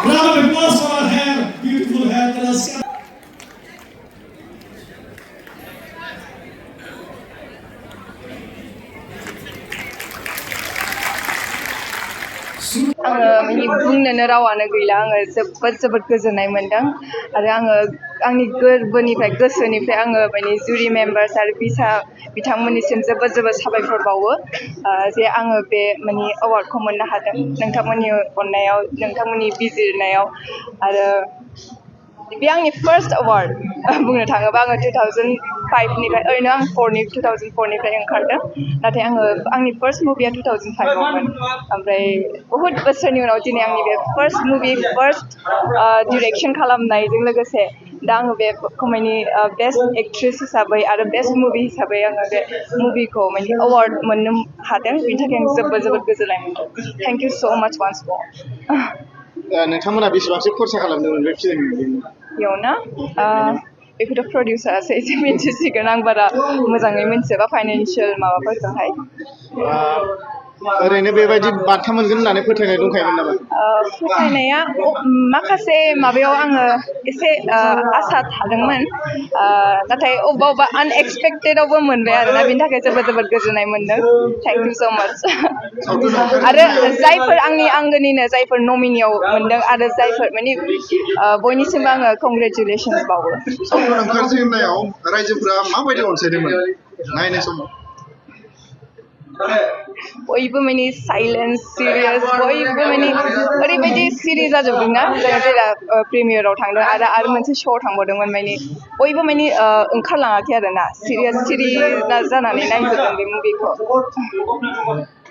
Round of applause for our hair, beautiful hair. Namaskar. आङो माने बुंनोनो रावानो गैला आङो जोबोद गोजोननाय मोन्दों आरो आङो आंनि गोरबोनिफ्राय गोसोनिफ्राय आङो माने जुरि मेम्बार्स आरो बिथांमोननिसिम जोबोद साबायखर बावो जे आङो बे माने एवार्डखौ मोननो हादों नोंथांमोननि अननायाव नोंथांमोननि बिजिरनायाव आरो बे आंनि फार्स्ट एवार्ड बुंनो थाङोबा आङो 2005निफ्राय ओरैनो आं 2004निफ्राय ओंखारदों नाथाय आंनि फार्स्ट मुभिया 2005आवमोन ओमफ्राय बहुद बोसोरनि उनाव दिनै आंनि बे फार्स्ट मुभि फार्स्ट डिरेक्सन खालामनायजों लोगोसे दा आङो बे माने बेस्ट एक्ट्रेस हिसाबै आरो बेस्ट मुभि हिसाबै आङो बे मुभिखौ माने एवार्ड मोननो हादों बेनि थाखाय आं जोबोद गोजोननाय मोनदों थेंक इउ स' माच वान्स मर नोंथांमोना बेसेबांसो खरसा खालामदोंमोन बे फिल्मनि बेयावना बेखौथ' प्रडिउसारासो एसे मिन्थिसिगोन आं बारा मोजाङै मिन्थिजोबा फाइनान्सियेल माबाफोरखौहाय ओरैनो बेबायदि बान्था मोनगोन होननानै फोथायनाय दंखायोमोन नामा फोथायनाया माखासे माबायाव आङो एसे आसा थादोंमोन नाथाय अबेबा आनएक्सपेक्टेडआवबो मोनबाय आरोना बेनि थाखाय जोबोद गोजोननाय मोनदों थेंक इउ स' माच आरो जायफोर आंनि आंगोनिनो जायफोर नमिनियाव मोनदों आरो जायफोर माने बयनिसिमबो आङो कंग्रेचुलेसन्स बावो सावथुन ओंखारजेननायाव रायजोफोरा माबायदि अनसायदोंमोन नायनाय समाव बयबो माने साइलेन्स सिरियास बयबो माने ओरैबायदि सिरि जाजोबदोंना जोङो जेला प्रिमियाराव थांदों आरो मोनसे श'आव थांबावदोंमोन माने बयबो माने ओंखारलाङाखै आरोना सिरि जानानै नायजोबदों बे मुभिखौ